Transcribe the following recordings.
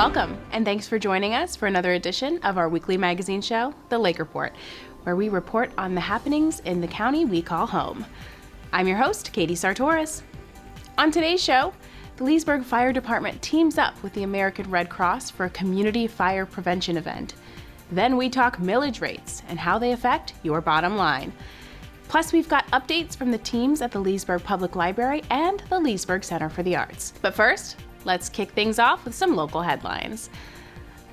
Welcome, and thanks for joining us for another edition of our weekly magazine show, The Lake Report, where we report on the happenings in the county we call home. I'm your host, Katie Sartoris. On today's show, the Leesburg Fire Department teams up with the American Red Cross for a community fire prevention event. Then we talk millage rates and how they affect your bottom line. Plus, we've got updates from the teams at the Leesburg Public Library and the Leesburg Center for the Arts. But first, let's kick things off with some local headlines.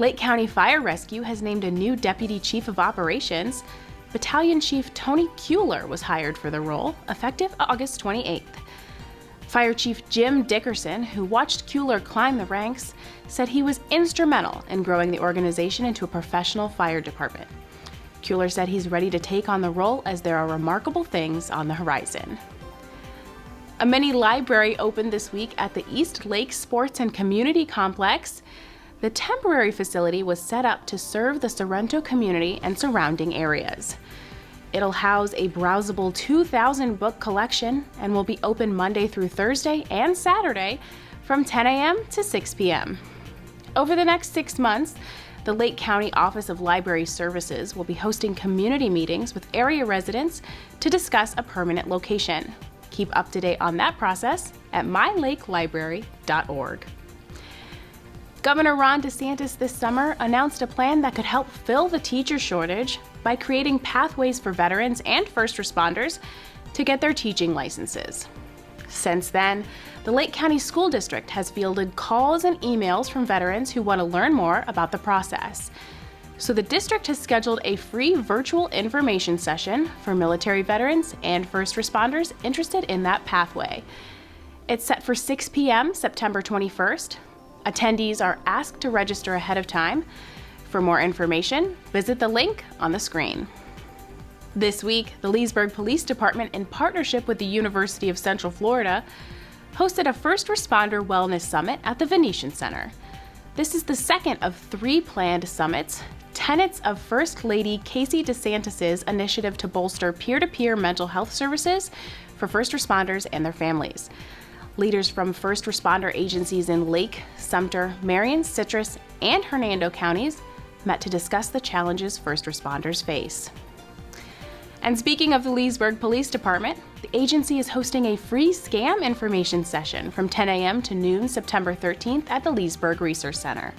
Lake County Fire Rescue has named a new Deputy Chief of Operations. Battalion Chief Tony Kuehler was hired for the role, effective August 28th. Fire Chief Jim Dickerson, who watched Kuehler climb the ranks, said he was instrumental in growing the organization into a professional fire department. Kuehler said he's ready to take on the role as there are remarkable things on the horizon. A mini library opened this week at the East Lake Sports and Community Complex. The temporary facility was set up to serve the Sorrento community and surrounding areas. It'll house a browsable 2,000 book collection and will be open Monday through Thursday and Saturday from 10 a.m. to 6 p.m. Over the next 6 months, the Lake County Office of Library Services will be hosting community meetings with area residents to discuss a permanent location. Keep up to date on that process at mylakelibrary.org. Governor Ron DeSantis this summer announced a plan that could help fill the teacher shortage by creating pathways for veterans and first responders to get their teaching licenses. Since then, the Lake County School District has fielded calls and emails from veterans who want to learn more about the process. So the district has scheduled a free virtual information session for military veterans and first responders interested in that pathway. It's set for 6 p.m. September 21st. Attendees are asked to register ahead of time. For more information, visit the link on the screen. This week, the Leesburg Police Department, in partnership with the University of Central Florida, hosted a First Responder Wellness Summit at the Venetian Center. This is the second of 3 planned summits, tenets of First Lady Casey DeSantis' initiative to bolster peer-to-peer mental health services for first responders and their families. Leaders from first responder agencies in Lake, Sumter, Marion, Citrus, and Hernando counties met to discuss the challenges first responders face. And speaking of the Leesburg Police Department, the agency is hosting a free scam information session from 10 a.m. to noon September 13th at the Leesburg Resource Center.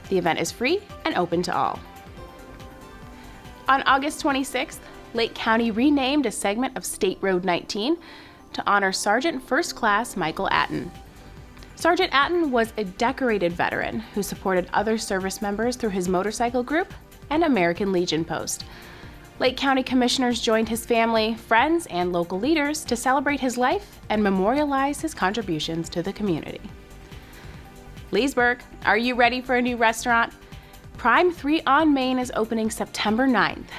The event is free and open to all. On August 26th, Lake County renamed a segment of State Road 19 to honor Sergeant First Class Michael Atten. Sergeant Atten was a decorated veteran who supported other service members through his motorcycle group and American Legion post. Lake County commissioners joined his family, friends, and local leaders to celebrate his life and memorialize his contributions to the community. Leesburg, are you ready for a new restaurant? Prime 3 on Main is opening September 9th.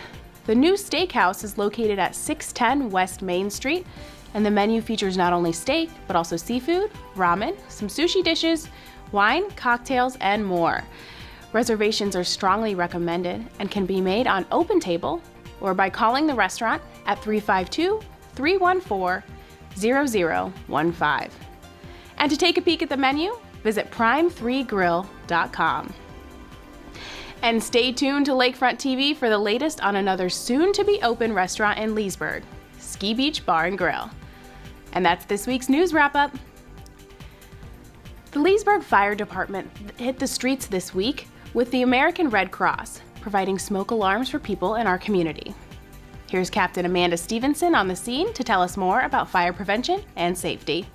The new steakhouse is located at 610 West Main Street, and the menu features not only steak, but also seafood, ramen, some sushi dishes, wine, cocktails, and more. Reservations are strongly recommended and can be made on OpenTable or by calling the restaurant at 352-314-0015. And to take a peek at the menu, visit prime3grill.com. And stay tuned to Lakefront TV for the latest on another soon-to-be-open restaurant in Leesburg, Ski Beach Bar and Grill. And that's this week's news wrap-up. The Leesburg Fire Department hit the streets this week with the American Red Cross, providing smoke alarms for people in our community. Here's Captain Amanda Stevenson on the scene to tell us more about fire prevention and safety.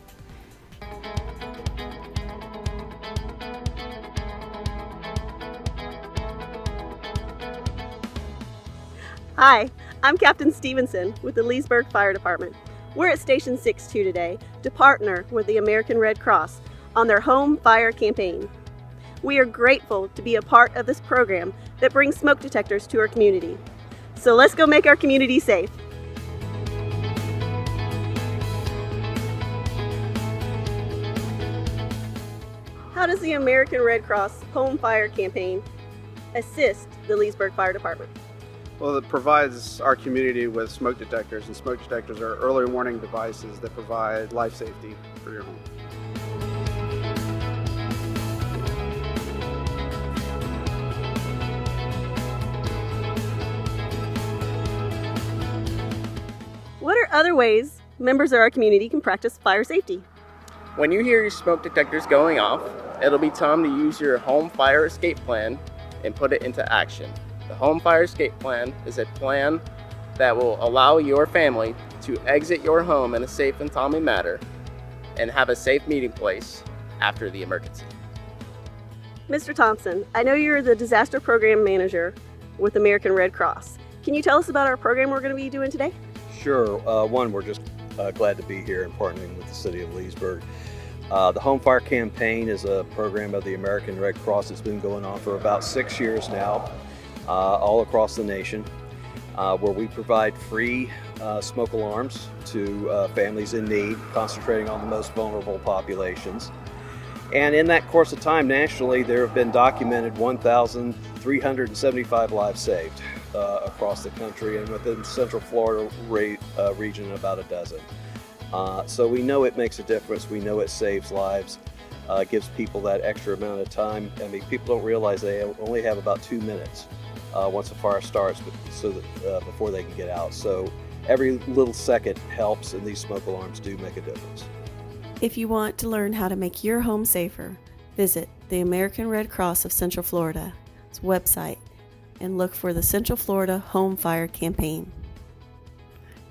Hi, I'm Captain Stevenson with the Leesburg Fire Department. We're at Station 6-2 today to partner with the American Red Cross on their Home Fire campaign. We are grateful to be a part of this program that brings smoke detectors to our community. So let's go make our community safe. How does the American Red Cross Home Fire campaign assist the Leesburg Fire Department? Well, it provides our community with smoke detectors, and smoke detectors are early warning devices that provide life safety for your home. are other ways members of our community can practice fire safety. When you hear your smoke detectors going off, it'll be time to use your home fire escape plan and put it into action. The home fire escape plan is a plan that will allow your family to exit your home in a safe and timely manner and have a safe meeting place after the emergency. Mr. Thompson, I know you're the disaster program manager with American Red Cross. Can you tell us about our program we're going to be doing today? Sure. One, we're just glad to be here and partnering with the city of Leesburg. The Home Fire Campaign is a program of the American Red Cross that's been going on for about 6 years now, all across the nation, where we provide free smoke alarms to families in need, concentrating on the most vulnerable populations. And in that course of time, nationally, there have been documented 1,375 lives saved across the country, and within Central Florida region, about a dozen. So we know it makes a difference. We know it saves lives, gives people that extra amount of time. I mean, people don't realize they only have about 2 minutes once a fire starts, before they can get out. So every little second helps, and these smoke alarms do make a difference. If you want to learn how to make your home safer, visit the American Red Cross of Central Florida's website and look for the Central Florida Home Fire Campaign.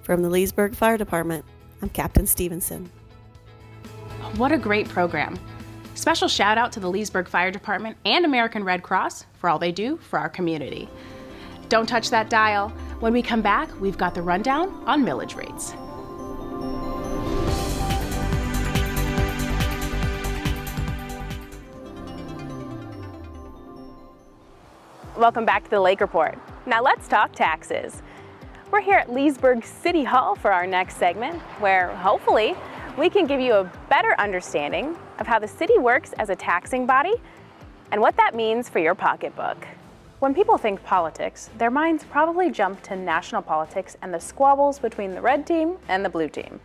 From the Leesburg Fire Department, I'm Captain Stevenson. What a great program. Special shout out to the Leesburg Fire Department and American Red Cross for all they do for our community. Don't touch that dial. When we come back, we've got the rundown on millage rates. Welcome back to the Lake Report. Now let's talk taxes. We're here at Leesburg City Hall for our next segment, where hopefully we can give you a better understanding of how the city works as a taxing body and what that means for your pocketbook. When people think politics, their minds probably jump to national politics and the squabbles between the red team and the blue team.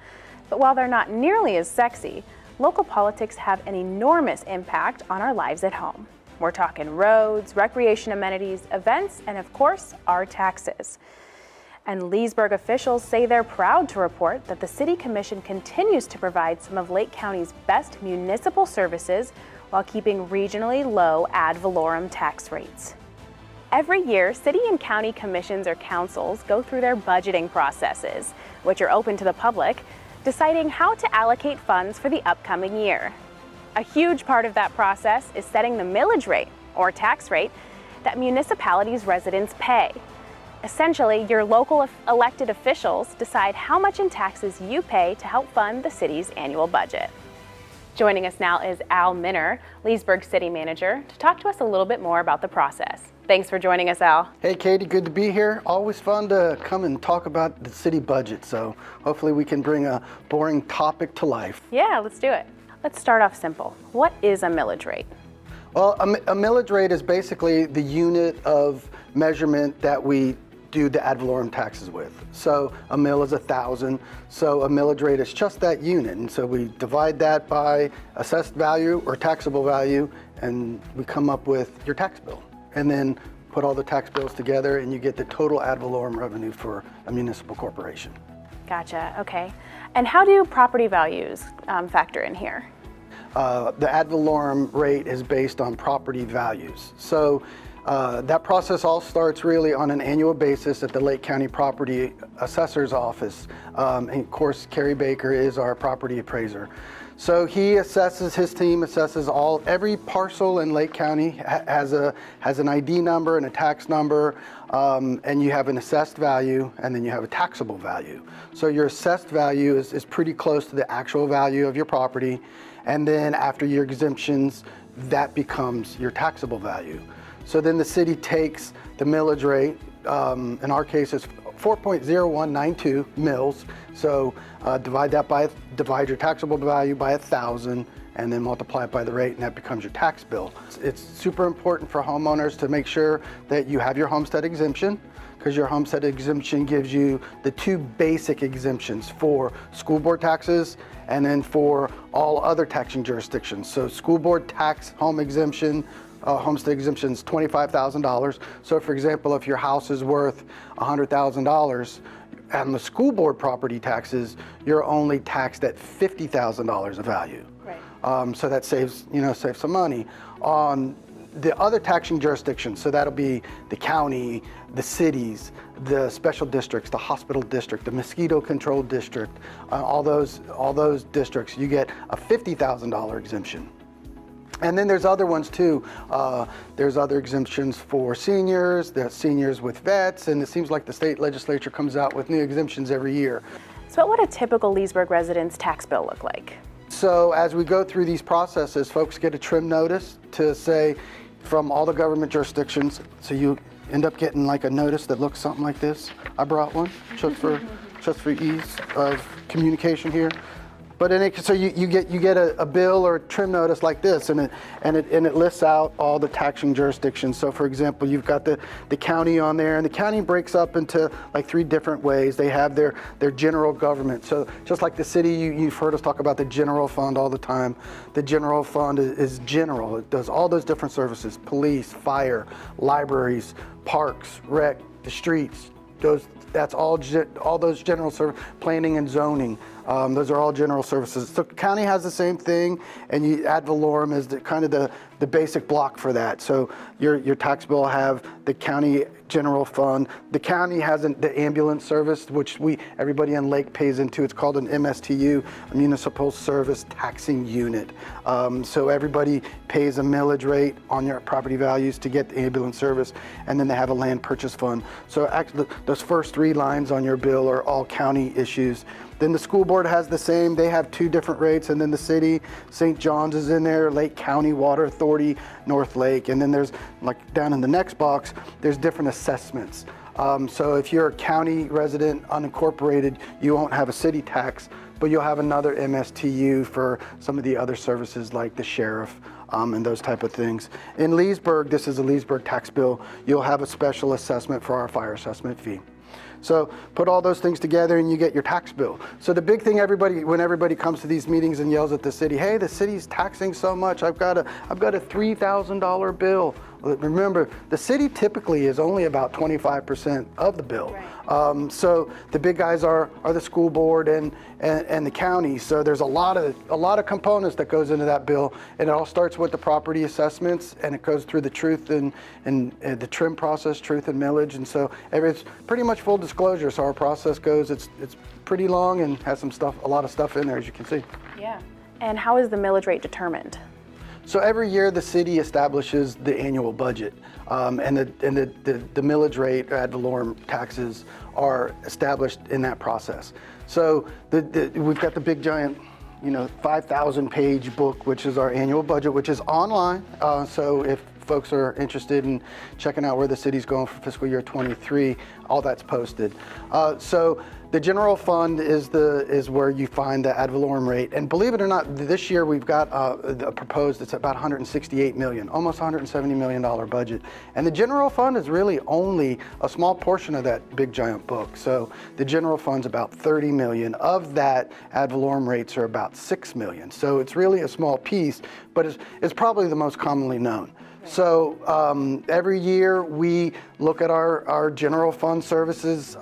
But while they're not nearly as sexy, local politics have an enormous impact on our lives at home. We're talking roads, recreation amenities, events, and of course, our taxes. And Leesburg officials say they're proud to report that the City Commission continues to provide some of Lake County's best municipal services while keeping regionally low ad valorem tax rates. Every year, city and county commissions or councils go through their budgeting processes, which are open to the public, deciding how to allocate funds for the upcoming year. A huge part of that process is setting the millage rate, or tax rate, that municipalities' residents pay. Essentially, your local elected officials decide how much in taxes you pay to help fund the city's annual budget. Joining us now is Al Minner, Leesburg City Manager, to talk to us a little bit more about the process. Thanks for joining us, Al. Hey, Katie, good to be here. Always fun to come and talk about the city budget, so hopefully we can bring a boring topic to life. Yeah, let's do it. Let's start off simple. What is a millage rate? Well, a millage rate is basically the unit of measurement that we do the ad valorem taxes with. So a mill is 1,000, so a millage rate is just that unit. And so we divide that by assessed value or taxable value, and we come up with your tax bill. And then put all the tax bills together, and you get the total ad valorem revenue for a municipal corporation. Gotcha, okay. And how do property values factor in here? The ad valorem rate is based on property values. So that process all starts really on an annual basis at the Lake County Property Assessor's Office. And of course, Kerry Baker is our property appraiser. So he assesses, his team assesses every parcel in Lake County has an ID number and a tax number, and you have an assessed value, and then you have a taxable value. So your assessed value is pretty close to the actual value of your property, and then after your exemptions, that becomes your taxable value. So then the city takes the millage rate, in our case it's 4.0192 mils. So divide your taxable value by 1,000 and then multiply it by the rate, and that becomes your tax bill. It's super important for homeowners to make sure that you have your homestead exemption, because your homestead exemption gives you the two basic exemptions for school board taxes and then for all other taxing jurisdictions. So school board tax home exemption, homestead exemption is $25,000. So for example, if your house is worth $100,000 on the school board property taxes, you're only taxed at $50,000 of value. Right. So that saves some money. On the other taxing jurisdictions, so that'll be the county, the cities, the special districts, the hospital district, the mosquito control district, all those districts, you get a $50,000 exemption. And then there's other ones too. There's other exemptions for seniors, there's seniors with vets, and it seems like the state legislature comes out with new exemptions every year. So what would a typical Leesburg resident's tax bill look like? So as we go through these processes, folks get a trim notice to say from all the government jurisdictions. So you end up getting like a notice that looks something like this. I brought one just for ease of communication here. But in it, so you get a bill or a trim notice like this, and it lists out all the taxing jurisdictions. So for example, you've got the county on there, and the county breaks up into like 3 different ways. They have their general government. So just like the city, you've heard us talk about the general fund all the time. The general fund is general. It does all those different services: police, fire, libraries, parks, rec, the streets. That's all those general service, planning and zoning. Those are all general services. So county has the same thing, and ad valorem is kind of the basic block for that. So your tax bill will have the county general fund. The county has the ambulance service, which everybody in Lake pays into. It's called an MSTU, a municipal service taxing unit. So everybody pays a millage rate on your property values to get the ambulance service, and then they have a land purchase fund. So actually, those first 3 lines on your bill are all county issues. Then the school board has the same. They have 2 different rates, and then the city, St. John's is in there, Lake County Water Authority, North Lake, and then there's, like down in the next box, there's different assessments. So if you're a county resident, unincorporated, you won't have a city tax, but you'll have another MSTU for some of the other services like the sheriff and those type of things. In Leesburg, this is a Leesburg tax bill, you'll have a special assessment for our fire assessment fee. So put all those things together and you get your tax bill. So the big thing when everybody comes to these meetings and yells at the city, hey, the city's taxing so much, I've got a $3,000 bill. Remember, the city typically is only about 25% of the bill. Right. So the big guys are the school board and the county. So there's a lot of components that goes into that bill, and it all starts with the property assessments, and it goes through the truth and the trim process, truth and millage, and so it's pretty much full disclosure. So our process goes, it's pretty long and has a lot of stuff in there, as you can see. Yeah. And how is the millage rate determined? So every year the city establishes the annual budget, and the millage rate, ad valorem taxes are established in that process. So we've got the big giant, 5,000-page book, which is our annual budget, which is online. So if folks are interested in checking out where the city's going for fiscal year 23, all that's posted. So the general fund is where you find the ad valorem rate, and believe it or not, this year we've got a proposed, it's about $168 million, almost $170 million budget, and the general fund is really only a small portion of that big giant book. So the general fund's about $30 million. Of that, ad valorem rates are about $6 million. So it's really a small piece, but it's probably the most commonly known. So every year we look at our general fund services,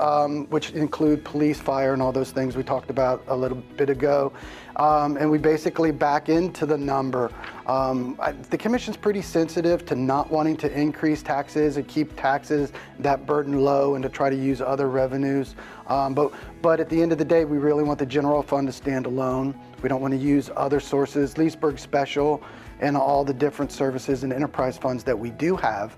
which include police, fire, and all those things we talked about a little bit ago, and we basically back into the number. The Commission's pretty sensitive to not wanting to increase taxes and keep taxes, that burden low, and to try to use other revenues. But at the end of the day, we really want the general fund to stand alone. We don't want to use other sources. Leesburg Special and all the different services and enterprise funds that we do have.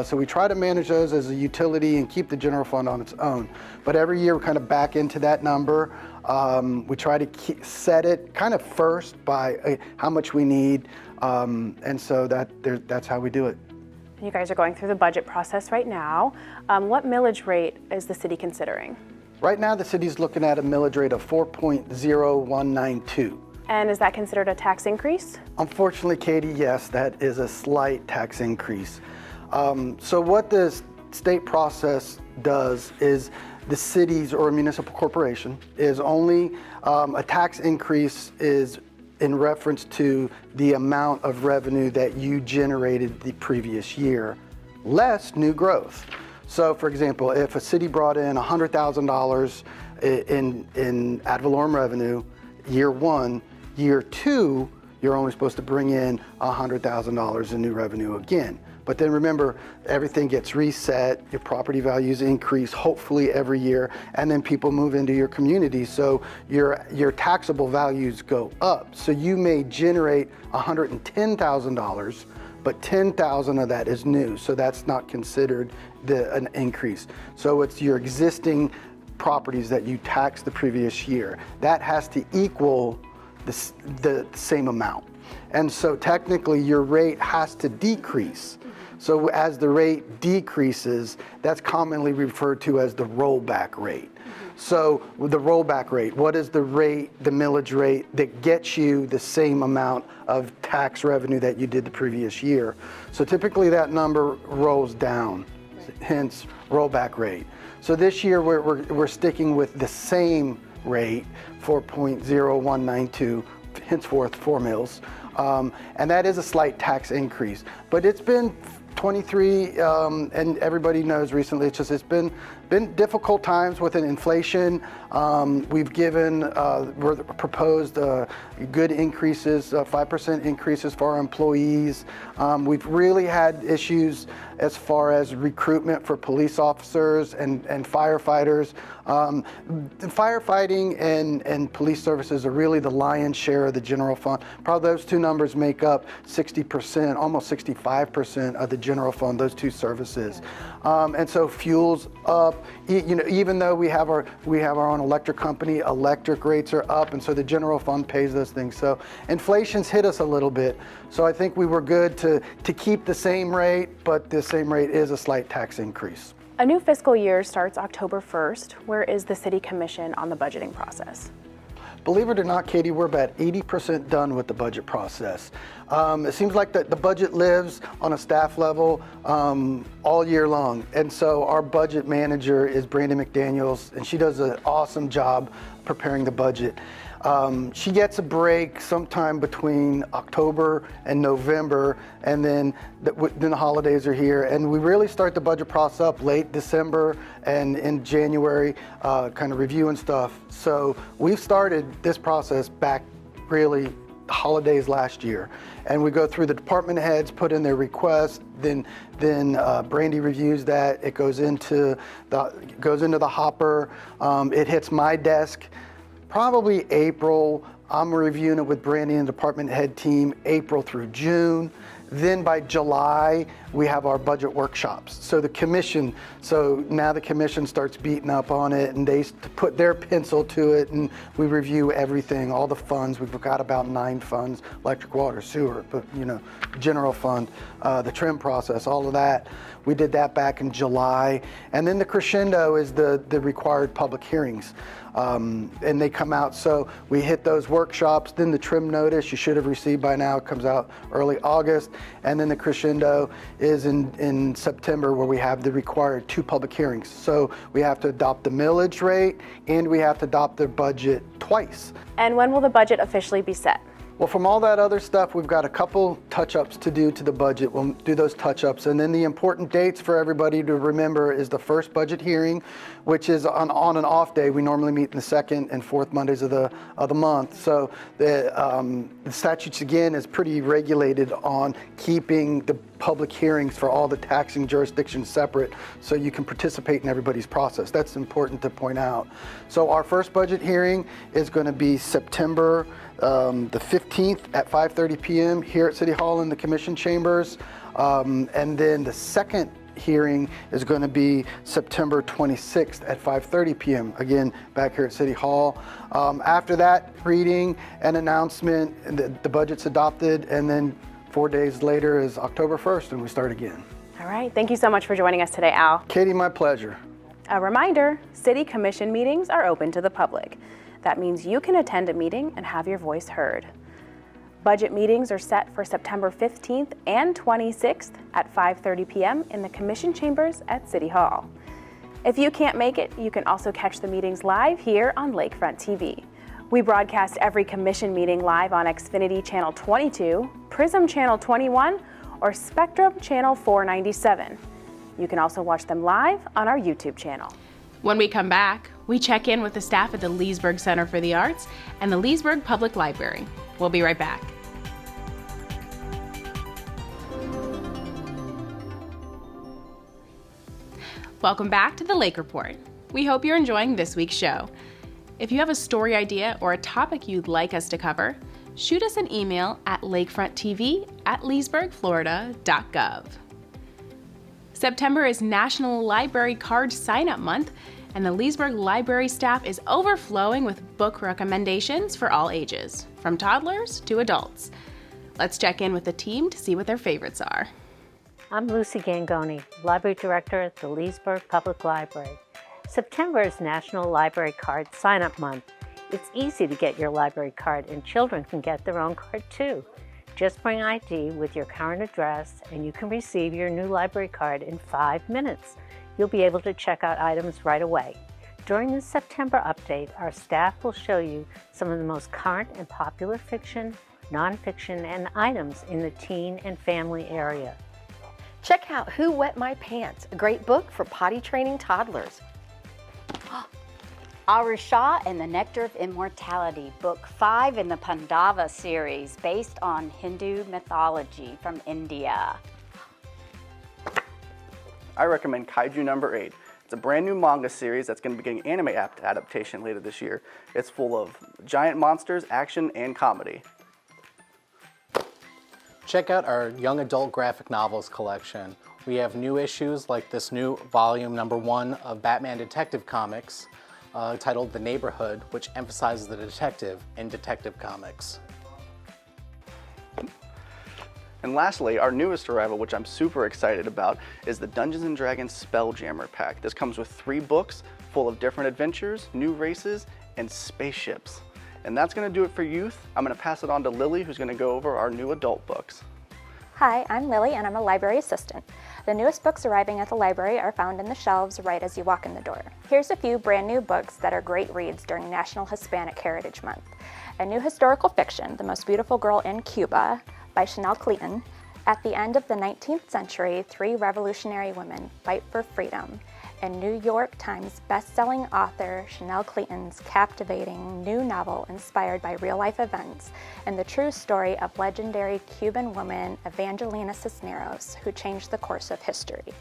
So we try to manage those as a utility and keep the general fund on its own. But every year we kind of back into that number. We try to set it kind of first by how much we need. And so that's how we do it. You guys are going through the budget process right now. What millage rate is the city considering? Right now the city's looking at a millage rate of 4.0192. And is that considered a tax increase? Unfortunately, Katie, yes, that is a slight tax increase. So what the state process does is the cities or a municipal corporation is only, a tax increase is in reference to the amount of revenue that you generated the previous year, less new growth. So for example, if a city brought in $100,000 in ad valorem revenue year one, year two, you're only supposed to bring in $100,000 in new revenue again. But then remember, everything gets reset, your property values increase hopefully every year, and then people move into your community, so your taxable values go up. So you may generate $110,000, but $10,000 of that is new, so that's not considered an increase. So it's your existing properties that you taxed the previous year. That has to equal the same amount. And so technically your rate has to decrease. So as the rate decreases, that's commonly referred to as the rollback rate. So with the rollback rate, what is the rate, the millage rate that gets you the same amount of tax revenue that you did the previous year? So typically that number rolls down, hence rollback rate. So this year we're sticking with the same rate, 4.0192, henceforth 4 mils. And that is a slight tax increase, but it's been 23, and everybody knows recently, it's been difficult times with an inflation. We've proposed good increases, 5% increases for our employees. We've really had issues as far as recruitment for police officers and firefighters. Firefighting and police services are really the lion's share of the general fund. Probably those two numbers make up 60%, almost 65% of the general fund, those two services. And so fuel's up. Even though we have our own electric company, electric rates are up, and so the general fund pays those things. So inflation's hit us a little bit. So I think we were good to keep the same rate, but the same rate is a slight tax increase. A new fiscal year starts October 1st. Where is the City Commission on the budgeting process? Believe it or not, Katie, we're about 80% done with the budget process. It seems like the budget lives on a staff level all year long. And so our budget manager is Brandy McDaniels, and she does an awesome job preparing the budget. She gets a break sometime between October and November, and then the holidays are here, and we really start the budget process up late December and in January, kind of reviewing stuff. So we've started this process back really holidays last year, and we go through the department heads, put in their requests, then Brandy reviews that. It goes into the hopper. It hits my desk. Probably April. I'm reviewing it with Brandy and the department head team April through June. Then by July, we have our budget workshops. So now the commission starts beating up on it, and they put their pencil to it, and we review everything, all the funds. We've got about 9 funds: electric, water, sewer, but general fund, the trim process, all of that. We did that back in July. And then the crescendo is the required public hearings. And they come out, so we hit those workshops, then the trim notice you should have received by now, it comes out early August, and then the crescendo is in September, where we have the required 2 public hearings. So we have to adopt the millage rate, and we have to adopt the budget twice. And when will the budget officially be set? Well, from all that other stuff, we've got a couple touch-ups to do to the budget. We'll do those touch-ups. And then the important dates for everybody to remember is the first budget hearing, which is on an off day. We normally meet in the second and fourth Mondays of the month. So the statutes, again, is pretty regulated on keeping the public hearings for all the taxing jurisdictions separate, so you can participate in everybody's process. That's important to point out. So our first budget hearing is going to be September the 15th at 5:30 p.m. here at City Hall in the Commission Chambers. And then the second hearing is going to be September 26th at 5:30 p.m. again back here at City Hall. After that reading and announcement, the budget's adopted, and then 4 days later is October 1st, and we start again. All right. Thank you so much for joining us today, Al. Katie, my pleasure. A reminder, City Commission meetings are open to the public. That means you can attend a meeting and have your voice heard. Budget meetings are set for September 15th and 26th at 5:30 p.m. in the Commission Chambers at City Hall. If you can't make it, you can also catch the meetings live here on Lakefront TV. We broadcast every Commission meeting live on Xfinity Channel 22, Prism Channel 21, or Spectrum Channel 497. You can also watch them live on our YouTube channel. When we come back, we check in with the staff at the Leesburg Center for the Arts and the Leesburg Public Library. We'll be right back. Welcome back to the Lake Report. We hope you're enjoying this week's show. If you have a story idea or a topic you'd like us to cover, shoot us an email at lakefronttv@leesburgflorida.gov. September is National Library Card Sign-Up Month, and the Leesburg Library staff is overflowing with book recommendations for all ages, from toddlers to adults. Let's check in with the team to see what their favorites are. I'm Lucy Gangoni, Library Director at the Leesburg Public Library. September is National Library Card Sign-Up Month. It's easy to get your library card, and children can get their own card too. Just bring ID with your current address and you can receive your new library card in 5 minutes. You'll be able to check out items right away. During the September update, our staff will show you some of the most current and popular fiction, nonfiction, and items in the teen and family area. Check out Who Wet My Pants, a great book for potty training toddlers. Arusha and the Nectar of Immortality, Book 5 in the Pandava series, based on Hindu mythology from India. I recommend Kaiju Number 8. It's a brand new manga series that's going to be getting anime adaptation later this year. It's full of giant monsters, action, and comedy. Check out our young adult graphic novels collection. We have new issues like this new volume number 1 of Batman Detective Comics titled The Neighborhood, which emphasizes the detective in Detective Comics. And lastly, our newest arrival, which I'm super excited about, is the Dungeons & Dragons Spelljammer Pack. This comes with 3 books full of different adventures, new races, and spaceships. And that's going to do it for youth. I'm going to pass it on to Lily, who's going to go over our new adult books. Hi, I'm Lily and I'm a library assistant. The newest books arriving at the library are found in the shelves right as you walk in the door. Here's a few brand new books that are great reads during National Hispanic Heritage Month. A new historical fiction, The Most Beautiful Girl in Cuba, by Chanel Clayton. At the end of the 19th century, 3 revolutionary women fight for freedom. And New York Times best-selling author Chanel Clayton's captivating new novel inspired by real-life events and the true story of legendary Cuban woman Evangelina Cisneros, who changed the course of history.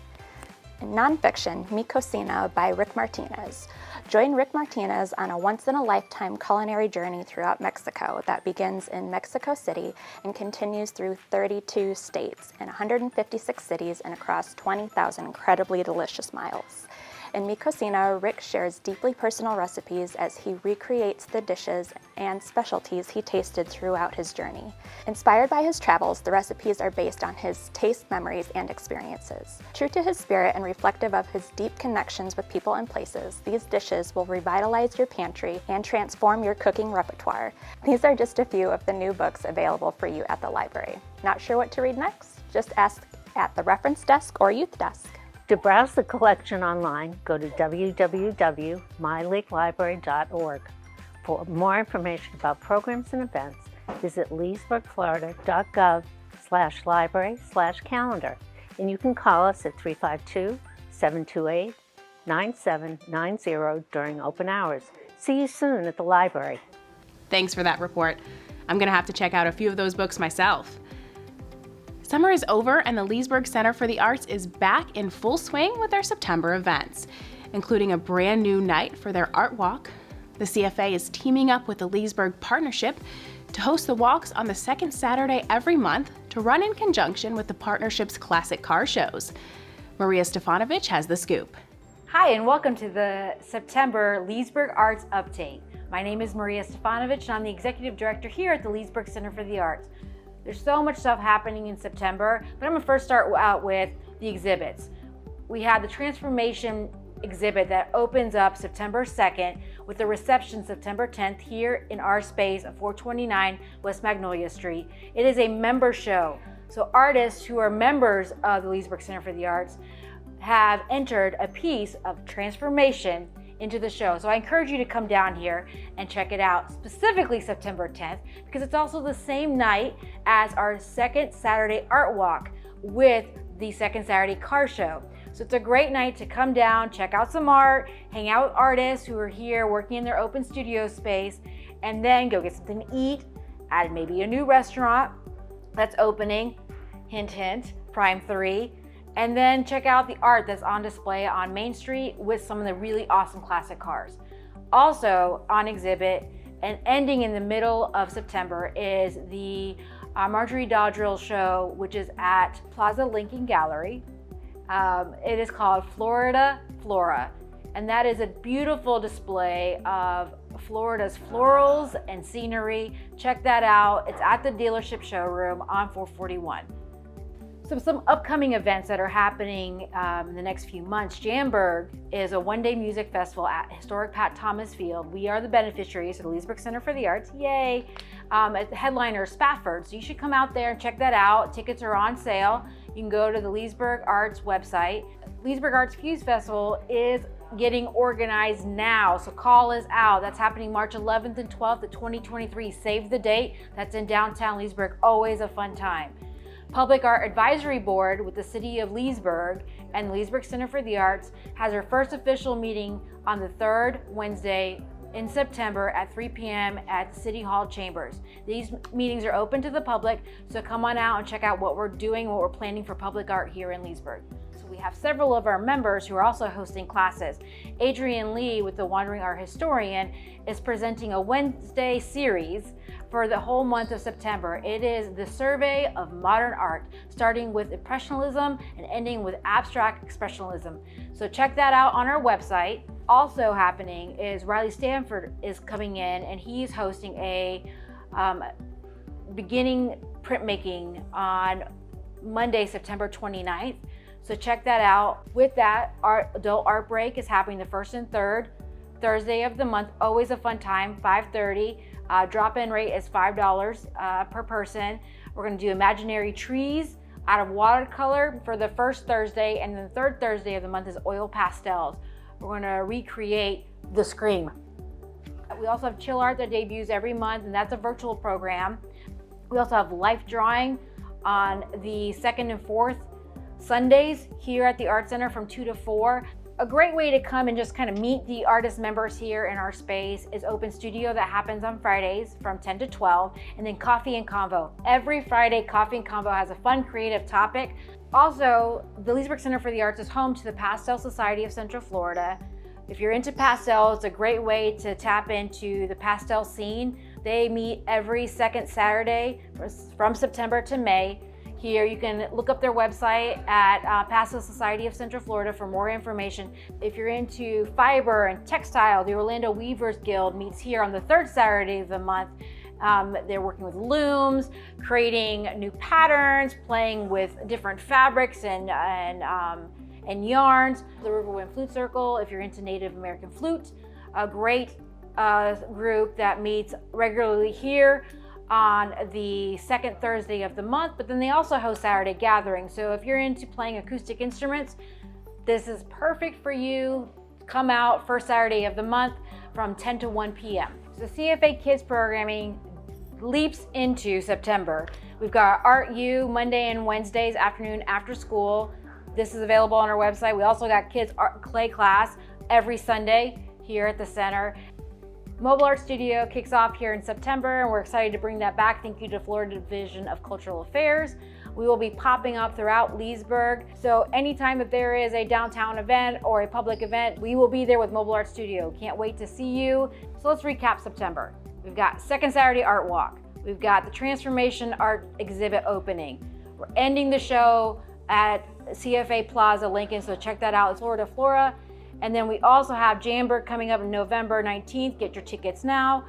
In nonfiction, Mi Cocina by Rick Martinez. Join Rick Martinez on a once-in-a-lifetime culinary journey throughout Mexico that begins in Mexico City and continues through 32 states in 156 cities and across 20,000 incredibly delicious miles. In Mi Cocina, Rick shares deeply personal recipes as he recreates the dishes and specialties he tasted throughout his journey. Inspired by his travels, the recipes are based on his taste, memories, and experiences. True to his spirit and reflective of his deep connections with people and places, these dishes will revitalize your pantry and transform your cooking repertoire. These are just a few of the new books available for you at the library. Not sure what to read next? Just ask at the reference desk or youth desk. To browse the collection online, go to www.mylakelibrary.org. For more information about programs and events, visit leesburgflorida.gov/library/calendar. And you can call us at 352-728-9790 during open hours. See you soon at the library. Thanks for that report. I'm going to have to check out a few of those books myself. Summer is over and the Leesburg Center for the Arts is back in full swing with their September events, including a brand new night for their Art Walk. The CFA is teaming up with the Leesburg Partnership to host the walks on the second Saturday every month to run in conjunction with the partnership's classic car shows. Maria Stefanovich has the scoop. Hi, and welcome to the September Leesburg Arts Update. My name is Maria Stefanovich, and I'm the Executive Director here at the Leesburg Center for the Arts. There's so much stuff happening in September, but I'm gonna first start out with the exhibits. We have the Transformation exhibit that opens up September 2nd with the reception September 10th here in our space at 429 West Magnolia Street. It is a member show, so artists who are members of the Leesburg Center for the Arts have entered a piece of transformation into the show. So I encourage you to come down here and check it out, specifically September 10th, because it's also the same night as our second Saturday Art Walk with the second Saturday Car Show. So it's a great night to come down, check out some art, hang out with artists who are here working in their open studio space, and then go get something to eat at maybe a new restaurant that's opening, hint, hint, Prime 3, and then check out the art that's on display on Main Street with some of the really awesome classic cars. Also on exhibit and ending in the middle of September is the Marjorie Dodrill show, which is at Plaza Lincoln Gallery. It is called Florida Flora, and that is a beautiful display of Florida's florals and scenery. Check that out. It's at the dealership showroom on 441. So some upcoming events that are happening in the next few months. Jamberg is a one-day music festival at historic Pat Thomas Field. We are the beneficiaries of the Leesburg Center for the Arts. Yay! The headliner is Spafford, so you should come out there and check that out. Tickets are on sale. You can go to the Leesburg Arts website. Leesburg Arts Fuse Festival is getting organized now, so call us out. That's happening March 11th and 12th of 2023. Save the date. That's in downtown Leesburg. Always a fun time. Public Art Advisory Board with the City of Leesburg and the Leesburg Center for the Arts has their first official meeting on the third Wednesday in September at 3 p.m. at the City Hall Chambers. These meetings are open to the public, so come on out and check out what we're doing, what we're planning for public art here in Leesburg. So we have several of our members who are also hosting classes. Adrian Lee with the Wandering Art Historian is presenting a Wednesday series for the whole month of September. It is the survey of modern art, starting with Impressionism and ending with abstract expressionism. So check that out on our website. Also happening is Riley Stanford is coming in, and he's hosting a beginning printmaking on Monday, September 29th. So check that out. With that, our adult art break is happening the first and third Thursday of the month. Always a fun time, 5:30. Drop-in rate is $5 per person. We're going to do imaginary trees out of watercolor for the first Thursday, and then the third Thursday of the month is oil pastels. We're going to recreate The Scream. We also have chill art that debuts every month, and that's a virtual program. We also have life drawing on the second and fourth Sundays here at the Art Center from 2 to 4. A great way to come and just kind of meet the artist members here in our space is Open Studio that happens on Fridays from 10 to 12, and then Coffee and Convo. Every Friday, Coffee and Convo has a fun creative topic. Also, the Leesburg Center for the Arts is home to the Pastel Society of Central Florida. If you're into pastel, it's a great way to tap into the pastel scene. They meet every second Saturday from September to May. Here, you can look up their website at Pastel Society of Central Florida for more information. If you're into fiber and textile, the Orlando Weavers Guild meets here on the third Saturday of the month. They're working with looms, creating new patterns, playing with different fabrics and yarns. The Riverwind Flute Circle, if you're into Native American flute, a great group that meets regularly here on the second Thursday of the month, but then they also host Saturday gatherings. So if you're into playing acoustic instruments, this is perfect for you. Come out first Saturday of the month from 10 to 1 p.m. So CFA Kids programming leaps into September. We've got Art U Monday and Wednesdays afternoon after school. This is available on our website. We also got kids art clay class every Sunday here at the center. Mobile Art Studio kicks off here in September, and we're excited to bring that back. Thank you to Florida Division of Cultural Affairs. We will be popping up throughout Leesburg. So anytime that there is a downtown event or a public event, we will be there with Mobile Art Studio. Can't wait to see you. So let's recap September. We've got second Saturday Art Walk. We've got the Transformation Art Exhibit opening. We're ending the show at CFA Plaza Lincoln, so check that out. It's Florida Flora. And then we also have Jamberg coming up on November 19th. Get your tickets now.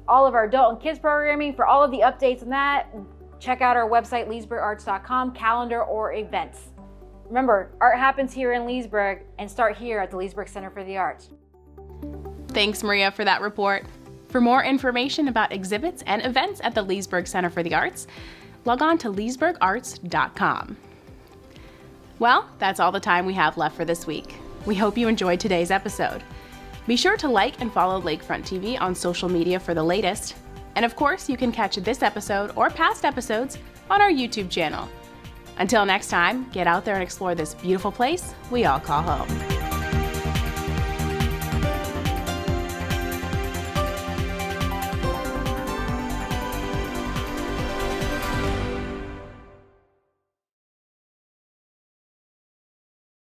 All of our adult and kids programming. For all of the updates on that, check out our website, leesburgarts.com, calendar or events. Remember, art happens here in Leesburg, and start here at the Leesburg Center for the Arts. Thanks, Maria, for that report. For more information about exhibits and events at the Leesburg Center for the Arts, log on to leesburgarts.com. Well, that's all the time we have left for this week. We hope you enjoyed today's episode. Be sure to like and follow Lakefront TV on social media for the latest. And of course, you can catch this episode or past episodes on our YouTube channel. Until next time, get out there and explore this beautiful place we all call home.